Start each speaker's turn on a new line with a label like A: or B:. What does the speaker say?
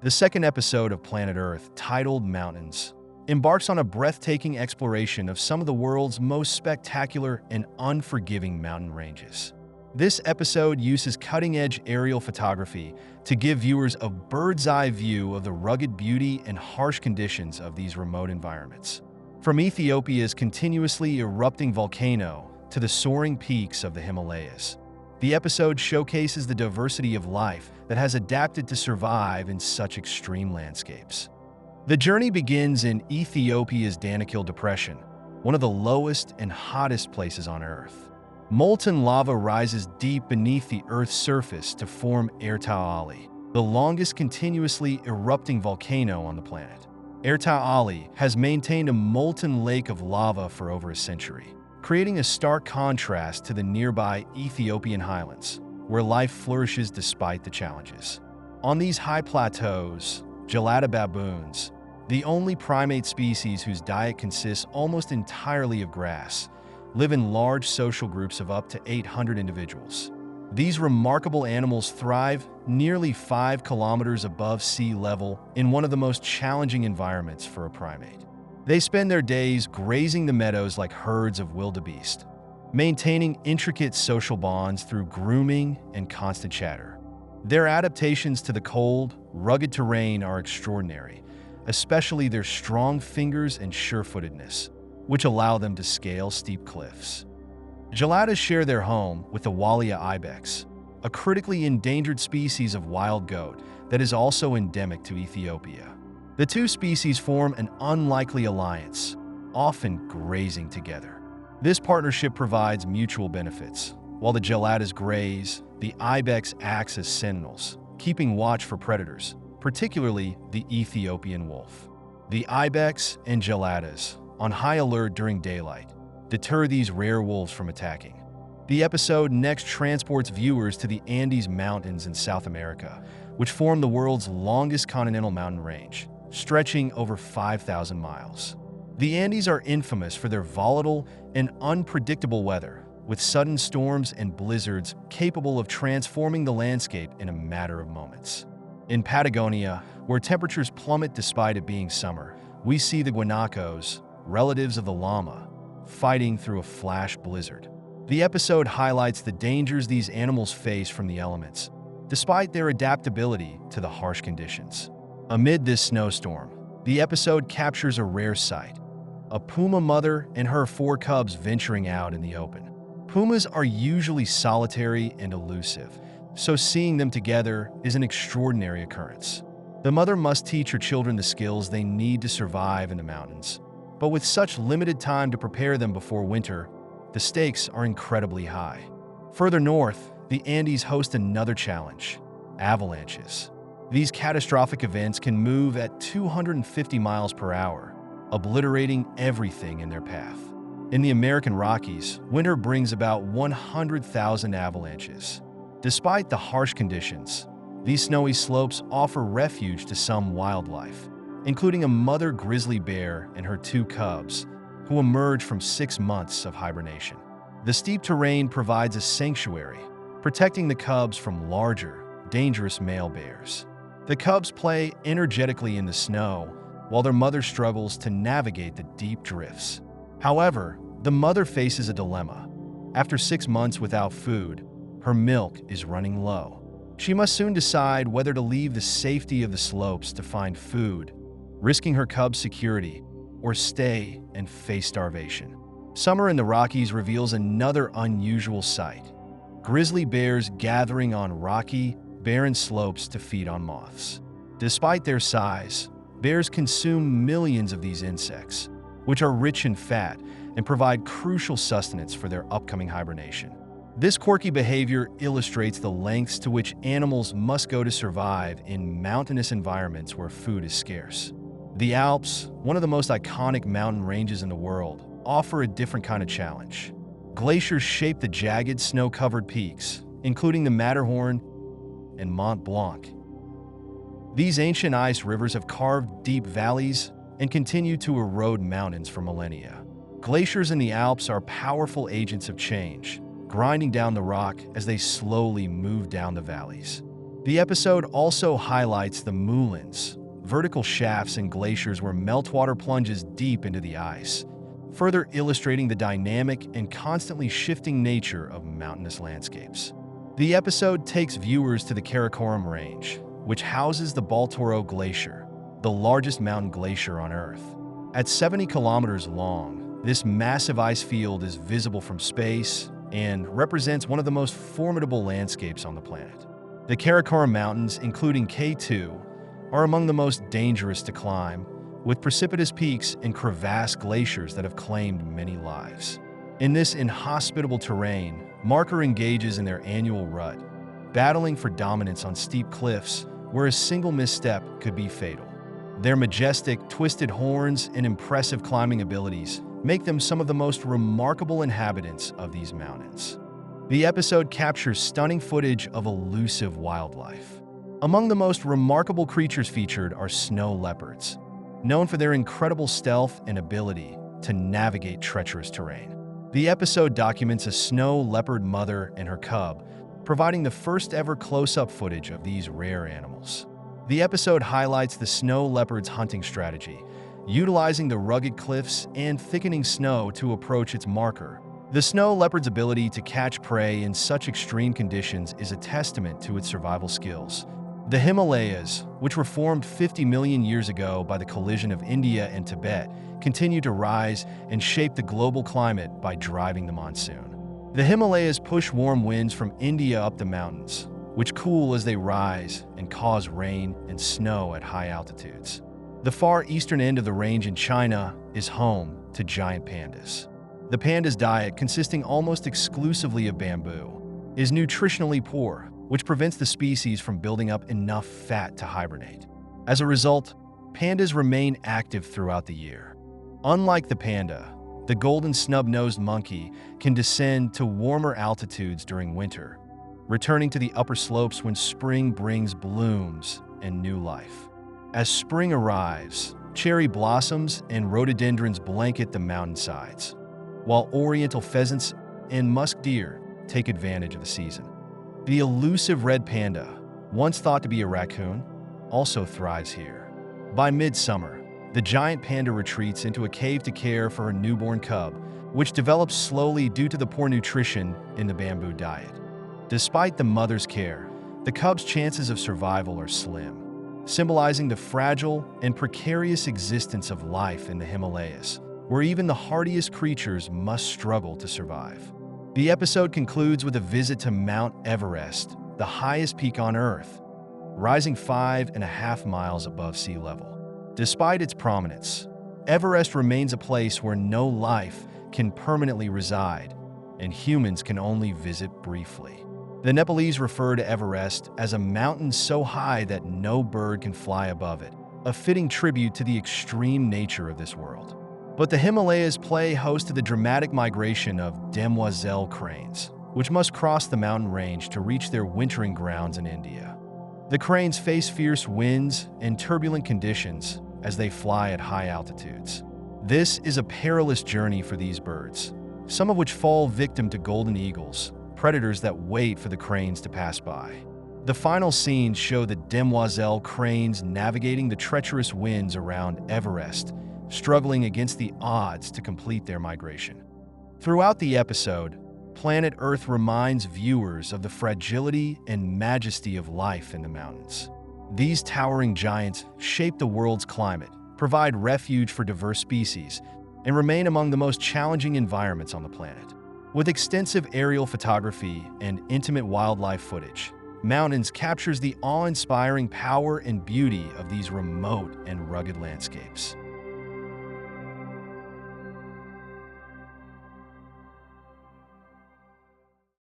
A: The second episode of Planet Earth, titled Mountains, embarks on a breathtaking exploration of some of the world's most spectacular and unforgiving mountain ranges. This episode uses cutting-edge aerial photography to give viewers a bird's-eye view of the rugged beauty and harsh conditions of these remote environments. From Ethiopia's continuously erupting volcano to the soaring peaks of the Himalayas, the episode showcases the diversity of life that has adapted to survive in such extreme landscapes. The journey begins in Ethiopia's Danakil Depression, one of the lowest and hottest places on Earth. Molten lava rises deep beneath the Earth's surface to form Ali, the longest continuously erupting volcano on the planet. Ali has maintained a molten lake of lava for over a century, creating a stark contrast to the nearby Ethiopian highlands, where life flourishes despite the challenges. On these high plateaus, gelada baboons, the only primate species whose diet consists almost entirely of grass, live in large social groups of up to 800 individuals. These remarkable animals thrive nearly 5 kilometers above sea level in one of the most challenging environments for a primate. They spend their days grazing the meadows like herds of wildebeest, maintaining intricate social bonds through grooming and constant chatter. Their adaptations to the cold, rugged terrain are extraordinary, especially their strong fingers and sure-footedness, which allow them to scale steep cliffs. Geladas share their home with the Walia ibex, a critically endangered species of wild goat that is also endemic to Ethiopia. The two species form an unlikely alliance, often grazing together. This partnership provides mutual benefits. While the geladas graze, the ibex acts as sentinels, keeping watch for predators, particularly the Ethiopian wolf. The ibex and geladas, on high alert during daylight, deter these rare wolves from attacking. The episode next transports viewers to the Andes Mountains in South America, which form the world's longest continental mountain range, stretching over 5,000 miles. The Andes are infamous for their volatile and unpredictable weather, with sudden storms and blizzards capable of transforming the landscape in a matter of moments. In Patagonia, where temperatures plummet despite it being summer, we see the guanacos, relatives of the llama, fighting through a flash blizzard. The episode highlights the dangers these animals face from the elements, despite their adaptability to the harsh conditions. Amid this snowstorm, the episode captures a rare sight: a puma mother and her 4 cubs venturing out in the open. Pumas are usually solitary and elusive, so seeing them together is an extraordinary occurrence. The mother must teach her children the skills they need to survive in the mountains, but with such limited time to prepare them before winter, the stakes are incredibly high. Further north, the Andes host another challenge: avalanches. These catastrophic events can move at 250 miles per hour, obliterating everything in their path. In the American Rockies, winter brings about 100,000 avalanches. Despite the harsh conditions, these snowy slopes offer refuge to some wildlife, including a mother grizzly bear and her 2 cubs, who emerge from 6 months of hibernation. The steep terrain provides a sanctuary, protecting the cubs from larger, dangerous male bears. The cubs play energetically in the snow, while their mother struggles to navigate the deep drifts. However, the mother faces a dilemma. After 6 months without food, her milk is running low. She must soon decide whether to leave the safety of the slopes to find food, risking her cubs' security, or stay and face starvation. Summer in the Rockies reveals another unusual sight: grizzly bears gathering on rocky, barren slopes to feed on moths. Despite their size, bears consume millions of these insects, which are rich in fat and provide crucial sustenance for their upcoming hibernation. This quirky behavior illustrates the lengths to which animals must go to survive in mountainous environments where food is scarce. The Alps, one of the most iconic mountain ranges in the world, offer a different kind of challenge. Glaciers shape the jagged, snow-covered peaks, including the Matterhorn and Mont Blanc. These ancient ice rivers have carved deep valleys and continue to erode mountains for millennia. Glaciers in the Alps are powerful agents of change, grinding down the rock as they slowly move down the valleys. The episode also highlights the moulins, vertical shafts in glaciers where meltwater plunges deep into the ice, further illustrating the dynamic and constantly shifting nature of mountainous landscapes. The episode takes viewers to the Karakoram Range, which houses the Baltoro Glacier, the largest mountain glacier on Earth. At 70 kilometers long, this massive ice field is visible from space and represents one of the most formidable landscapes on the planet. The Karakoram Mountains, including K2, are among the most dangerous to climb, with precipitous peaks and crevassed glaciers that have claimed many lives. In this inhospitable terrain, Marker engages in their annual rut, battling for dominance on steep cliffs where a single misstep could be fatal. Their majestic, twisted horns and impressive climbing abilities make them some of the most remarkable inhabitants of these mountains. The episode captures stunning footage of elusive wildlife. Among the most remarkable creatures featured are snow leopards, known for their incredible stealth and ability to navigate treacherous terrain. The episode documents a snow leopard mother and her cub, providing the first ever close-up footage of these rare animals. The episode highlights the snow leopard's hunting strategy, utilizing the rugged cliffs and thickening snow to approach its marker. The snow leopard's ability to catch prey in such extreme conditions is a testament to its survival skills. The Himalayas, which were formed 50 million years ago by the collision of India and Tibet, continue to rise and shape the global climate by driving the monsoon. The Himalayas push warm winds from India up the mountains, which cool as they rise and cause rain and snow at high altitudes. The far eastern end of the range in China is home to giant pandas. The panda's diet, consisting almost exclusively of bamboo, is nutritionally poor, which prevents the species from building up enough fat to hibernate. As a result, pandas remain active throughout the year. Unlike the panda, the golden snub-nosed monkey can descend to warmer altitudes during winter, returning to the upper slopes when spring brings blooms and new life. As spring arrives, cherry blossoms and rhododendrons blanket the mountainsides, while oriental pheasants and musk deer take advantage of the season. The elusive red panda, once thought to be a raccoon, also thrives here. By midsummer, the giant panda retreats into a cave to care for her newborn cub, which develops slowly due to the poor nutrition in the bamboo diet. Despite the mother's care, the cub's chances of survival are slim, symbolizing the fragile and precarious existence of life in the Himalayas, where even the hardiest creatures must struggle to survive. The episode concludes with a visit to Mount Everest, the highest peak on Earth, rising 5.5 miles above sea level. Despite its prominence, Everest remains a place where no life can permanently reside, and humans can only visit briefly. The Nepalese refer to Everest as a mountain so high that no bird can fly above it, a fitting tribute to the extreme nature of this world. But the Himalayas play host to the dramatic migration of demoiselle cranes, which must cross the mountain range to reach their wintering grounds in India. The cranes face fierce winds and turbulent conditions as they fly at high altitudes. This is a perilous journey for these birds, some of which fall victim to golden eagles, predators that wait for the cranes to pass by. The final scenes show the demoiselle cranes navigating the treacherous winds around Everest, struggling against the odds to complete their migration. Throughout the episode, Planet Earth reminds viewers of the fragility and majesty of life in the mountains. These towering giants shape the world's climate, provide refuge for diverse species, and remain among the most challenging environments on the planet. With extensive aerial photography and intimate wildlife footage, Mountains captures the awe-inspiring power and beauty of these remote and rugged landscapes.